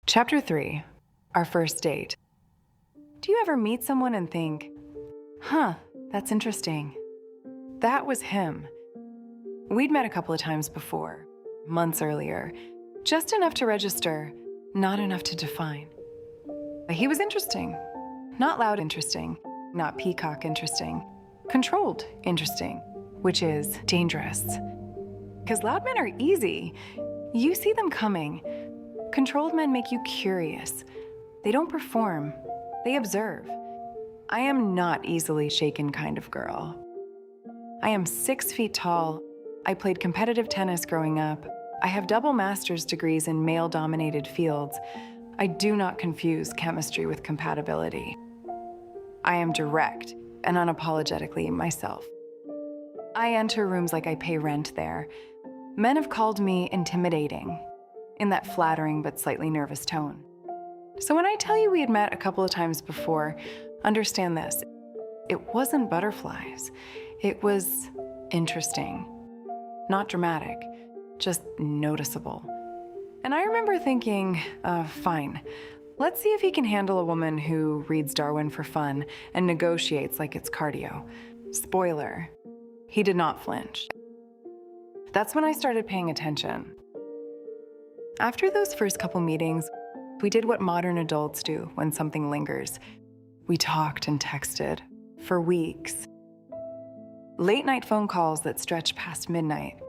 Chapter 3, Our First Date. Do you ever meet someone and think, that's interesting? That was him. We'd met a couple of times before, months earlier, just enough to register, not enough to define. But he was interesting. Not loud interesting, not peacock interesting, controlled interesting, which is dangerous. Because loud men are easy. You see them coming. Controlled men make you curious. They don't perform, they observe. I am not easily shaken kind of girl. I am 6 feet tall. I played competitive tennis growing up. I have double master's degrees in male-dominated fields. I do not confuse chemistry with compatibility. I am direct and unapologetically myself. I enter rooms like I pay rent there. Men have called me intimidating, in that flattering but slightly nervous tone. So when I tell you we had met a couple of times before, understand this. It wasn't butterflies. It was interesting. Not dramatic, just noticeable. And I remember thinking, fine. Let's see if he can handle a woman who reads Darwin for fun and negotiates like it's cardio. Spoiler, he did not flinch. That's when I started paying attention. After those first couple meetings, we did what modern adults do when something lingers. We talked and texted for weeks. Late night phone calls that stretched past midnight.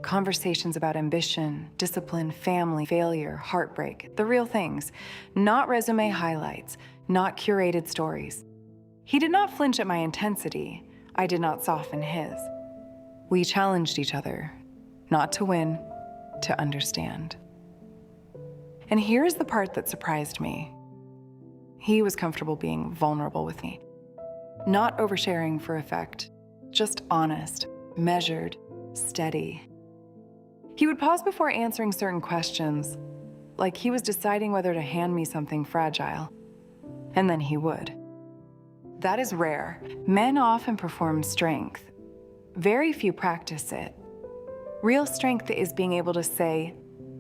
Conversations about ambition, discipline, family, failure, heartbreak, the real things. Not resume highlights, not curated stories. He did not flinch at my intensity. I did not soften his. We challenged each other, not to win, to understand. And here's the part that surprised me. He was comfortable being vulnerable with me. Not oversharing for effect, just honest, measured, steady. He would pause before answering certain questions, like he was deciding whether to hand me something fragile. And then he would. That is rare. Men often perform strength. Very few practice it. Real strength is being able to say,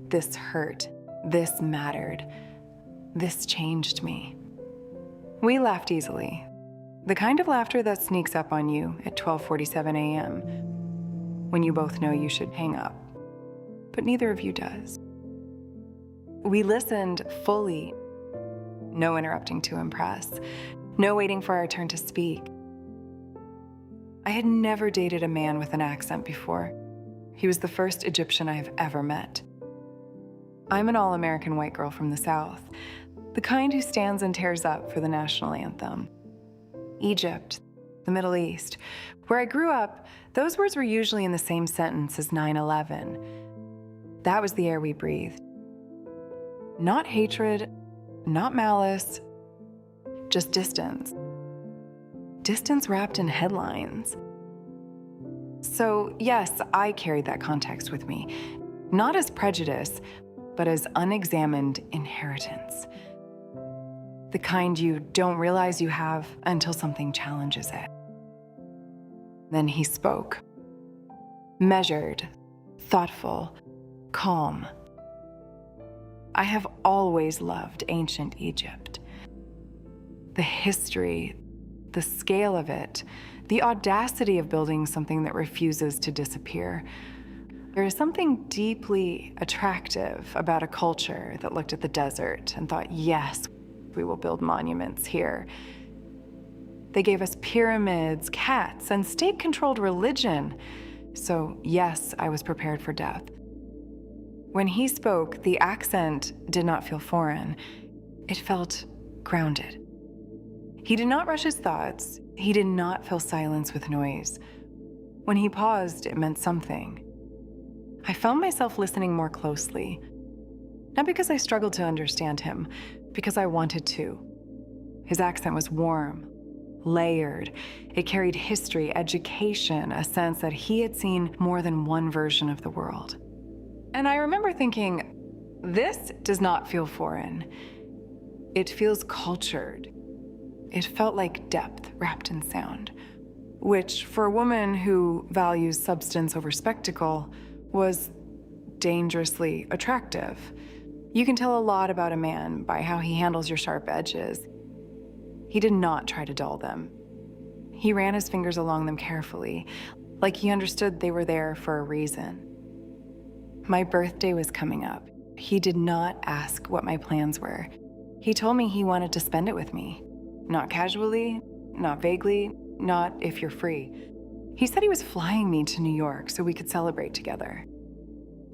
this hurt, this mattered, this changed me. We laughed easily. The kind of laughter that sneaks up on you at 12:47 a.m. when you both know you should hang up, but neither of you does. We listened fully. No interrupting to impress. No waiting for our turn to speak. I had never dated a man with an accent before. He was the first Egyptian I have ever met. I'm an all-American white girl from the South, the kind who stands and tears up for the national anthem. Egypt, the Middle East. Where I grew up, those words were usually in the same sentence as 9/11. That was the air we breathed. Not hatred, not malice, just distance. Distance wrapped in headlines. So yes, I carried that context with me, not as prejudice, but as unexamined inheritance. The kind you don't realize you have until something challenges it. Then he spoke. Measured, thoughtful, calm. I have always loved ancient Egypt. The history, the scale of it, the audacity of building something that refuses to disappear. There is something deeply attractive about a culture that looked at the desert and thought, yes, we will build monuments here. They gave us pyramids, cats, and state-controlled religion. So yes, I was prepared for death. When he spoke, the accent did not feel foreign. It felt grounded. He did not rush his thoughts. He did not fill silence with noise. When he paused, it meant something. I found myself listening more closely. Not because I struggled to understand him, because I wanted to. His accent was warm, layered. It carried history, education, a sense that he had seen more than one version of the world. And I remember thinking, this does not feel foreign. It feels cultured. It felt like depth wrapped in sound, which for a woman who values substance over spectacle was dangerously attractive. You can tell a lot about a man by how he handles your sharp edges. He did not try to dull them. He ran his fingers along them carefully, like he understood they were there for a reason. My birthday was coming up. He did not ask what my plans were. He told me he wanted to spend it with me. Not casually, not vaguely, not if you're free. He said he was flying me to New York so we could celebrate together.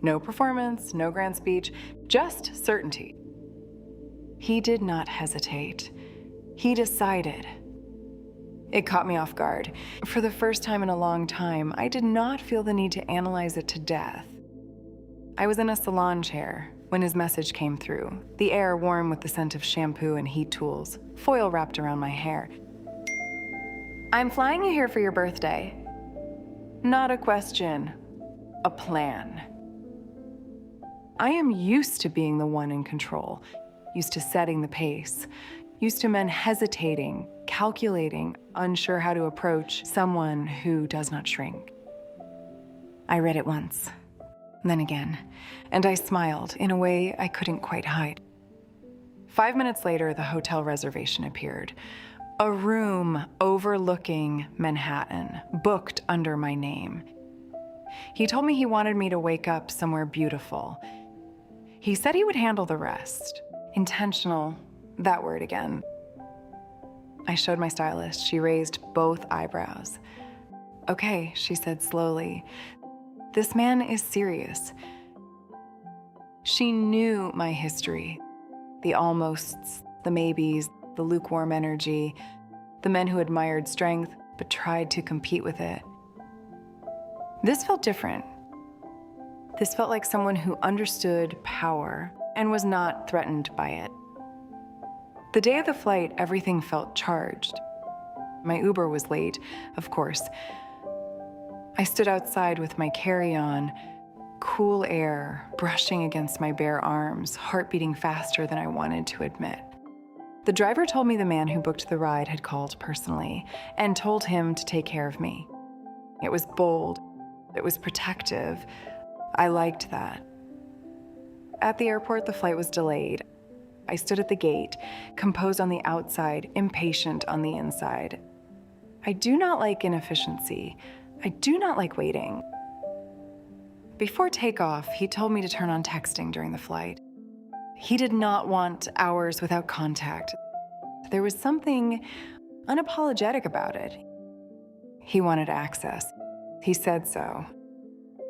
No performance, no grand speech, just certainty. He did not hesitate. He decided. It caught me off guard. For the first time in a long time, I did not feel the need to analyze it to death. I was in a salon chair when his message came through, the air warm with the scent of shampoo and heat tools, foil wrapped around my hair. I'm flying you here for your birthday. Not a question, a plan. I am used to being the one in control, used to setting the pace, used to men hesitating, calculating, unsure how to approach someone who does not shrink. I read it once, then again, and I smiled in a way I couldn't quite hide. 5 minutes later, the hotel reservation appeared. A room overlooking Manhattan, booked under my name. He told me he wanted me to wake up somewhere beautiful. He said he would handle the rest. Intentional, that word again. I showed my stylist. She raised both eyebrows. Okay, she said slowly. This man is serious. She knew my history. The almosts, the maybes, the lukewarm energy, the men who admired strength but tried to compete with it. This felt different. This felt like someone who understood power and was not threatened by it. The day of the flight, everything felt charged. My Uber was late, of course. I stood outside with my carry-on, cool air brushing against my bare arms, heart beating faster than I wanted to admit. The driver told me the man who booked the ride had called personally and told him to take care of me. It was bold. It was protective. I liked that. At the airport, the flight was delayed. I stood at the gate, composed on the outside, impatient on the inside. I do not like inefficiency. I do not like waiting. Before takeoff, he told me to turn on texting during the flight. He did not want hours without contact. There was something unapologetic about it. He wanted access. He said so.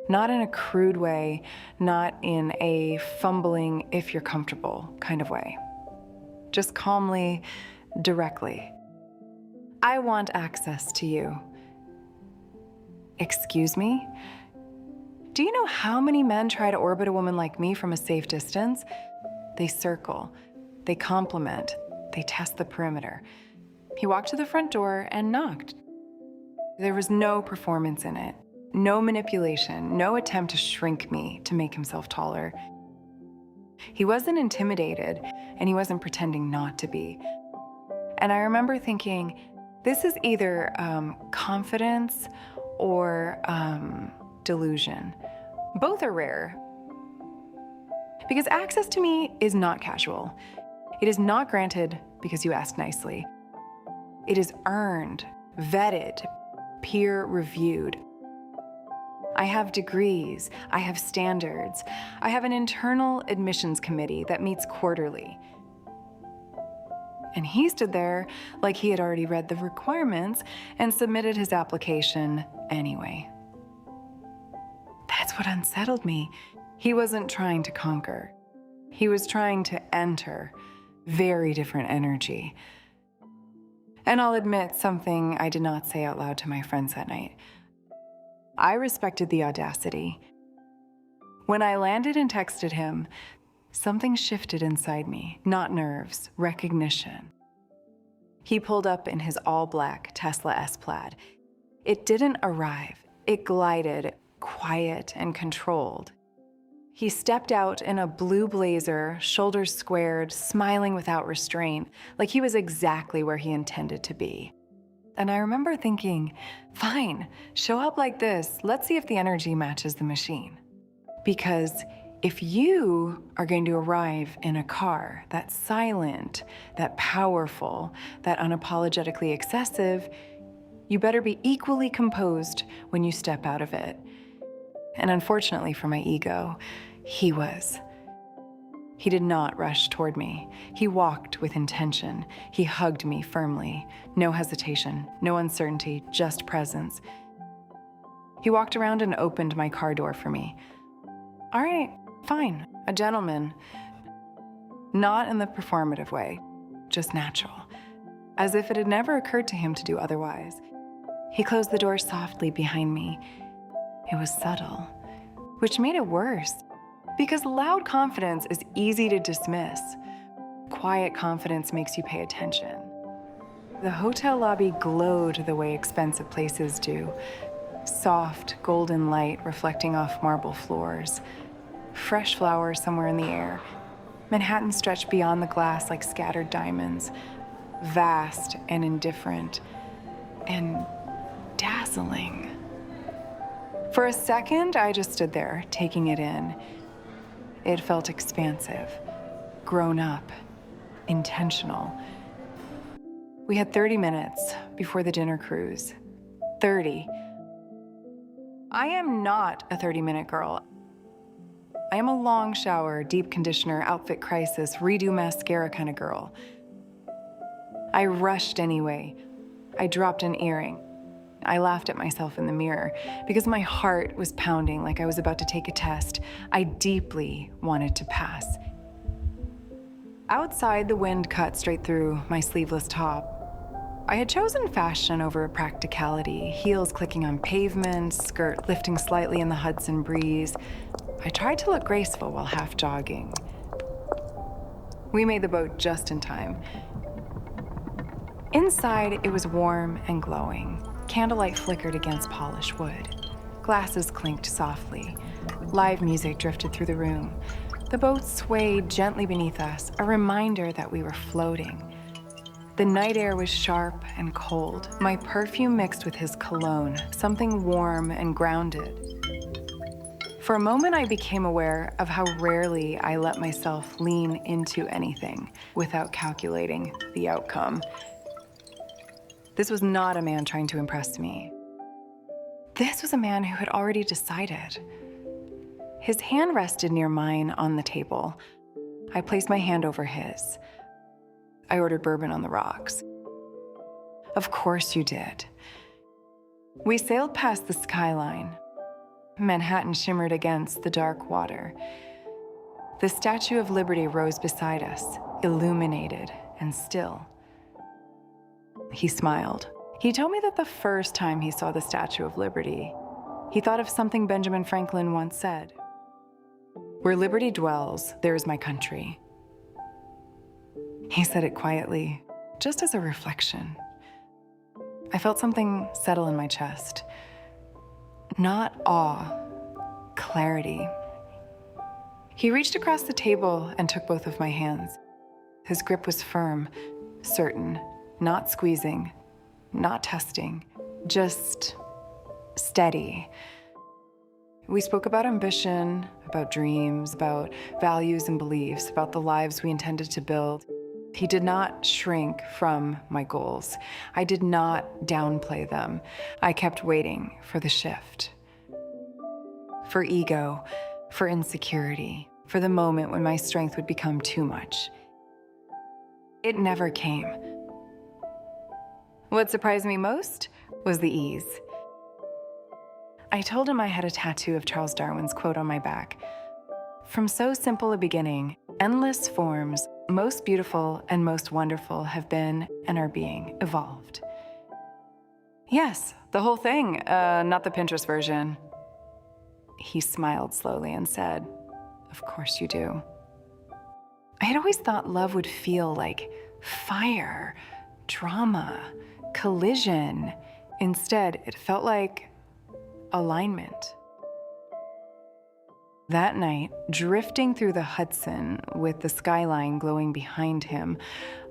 Not in a crude way, not in a fumbling, if you're comfortable kind of way. Just calmly, directly. I want access to you. Excuse me? Do you know how many men try to orbit a woman like me from a safe distance? They circle, they compliment, they test the perimeter. He walked to the front door and knocked. There was no performance in it. No manipulation, no attempt to shrink me to make himself taller. He wasn't intimidated, and he wasn't pretending not to be. And I remember thinking, this is either confidence or delusion. Both are rare. Because access to me is not casual. It is not granted because you ask nicely. It is earned, vetted, peer-reviewed. I have degrees, I have standards, I have an internal admissions committee that meets quarterly. And he stood there like he had already read the requirements and submitted his application anyway. That's what unsettled me. He wasn't trying to conquer. He was trying to enter. Very different energy. And I'll admit something I did not say out loud to my friends that night. I respected the audacity. When I landed and texted him, something shifted inside me, not nerves, recognition. He pulled up in his all-black Tesla S-Plaid. It didn't arrive. It glided, quiet and controlled. He stepped out in a blue blazer, shoulders squared, smiling without restraint, like he was exactly where he intended to be. And I remember thinking, fine, show up like this. Let's see if the energy matches the machine. Because If you are going to arrive in a car that's silent, that powerful, that unapologetically excessive, you better be equally composed when you step out of it. And unfortunately for my ego, he was. He did not rush toward me. He walked with intention. He hugged me firmly. No hesitation, no uncertainty, just presence. He walked around and opened my car door for me. All right, fine, a gentleman. Not in the performative way, just natural, as if it had never occurred to him to do otherwise. He closed the door softly behind me. It was subtle, which made it worse, because loud confidence is easy to dismiss. Quiet confidence makes you pay attention. The hotel lobby glowed the way expensive places do. Soft, golden light reflecting off marble floors. Fresh flowers somewhere in the air. Manhattan stretched beyond the glass like scattered diamonds. Vast and indifferent. And dazzling. For a second, I just stood there, taking it in. It felt expansive, grown up, intentional. We had 30 minutes before the dinner cruise. 30. I am not a 30-minute girl. I am a long shower, deep conditioner, outfit crisis, redo mascara kind of girl. I rushed anyway. I dropped an earring. I laughed at myself in the mirror because my heart was pounding like I was about to take a test. I deeply wanted to pass. Outside, the wind cut straight through my sleeveless top. I had chosen fashion over practicality, heels clicking on pavement, skirt lifting slightly in the Hudson breeze. I tried to look graceful while half jogging. We made the boat just in time. Inside, it was warm and glowing. Candlelight flickered against polished wood. Glasses clinked softly. Live music drifted through the room. The boat swayed gently beneath us, a reminder that we were floating. The night air was sharp and cold. My perfume mixed with his cologne, something warm and grounded. For a moment, I became aware of how rarely I let myself lean into anything without calculating the outcome. This was not a man trying to impress me. This was a man who had already decided. His hand rested near mine on the table. I placed my hand over his. I ordered bourbon on the rocks. Of course you did. We sailed past the skyline. Manhattan shimmered against the dark water. The Statue of Liberty rose beside us, illuminated and still. He smiled. He told me that the first time he saw the Statue of Liberty, he thought of something Benjamin Franklin once said. Where liberty dwells, there is my country. He said it quietly, just as a reflection. I felt something settle in my chest. Not awe, clarity. He reached across the table and took both of my hands. His grip was firm, certain, not squeezing, not testing, just steady. We spoke about ambition, about dreams, about values and beliefs, about the lives we intended to build. He did not shrink from my goals. I did not downplay them. I kept waiting for the shift. For ego, for insecurity, for the moment when my strength would become too much. It never came. What surprised me most was the ease. I told him I had a tattoo of Charles Darwin's quote on my back. From so simple a beginning, endless forms, most beautiful and most wonderful, have been and are being evolved. Yes, the whole thing, not the Pinterest version. He smiled slowly and said, "Of course you do." I had always thought love would feel like fire, drama, collision. Instead, it felt like alignment. That night, drifting through the Hudson with the skyline glowing behind him,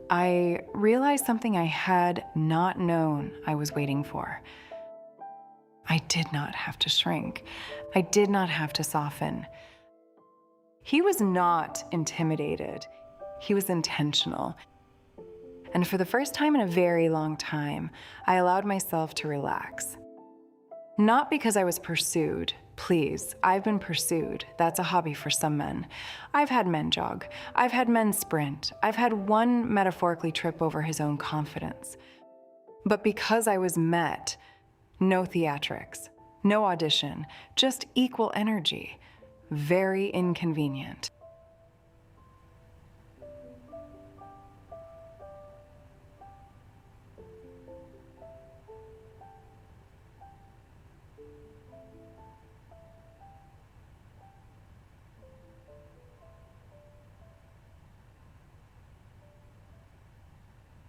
I realized something I had not known I was waiting for. I did not have to shrink. I did not have to soften. He was not intimidated. He was intentional. And for the first time in a very long time, I allowed myself to relax. Not because I was pursued. Please, I've been pursued. That's a hobby for some men. I've had men jog. I've had men sprint. I've had one metaphorically trip over his own confidence. But because I was met, no theatrics, no audition, just equal energy. Very inconvenient.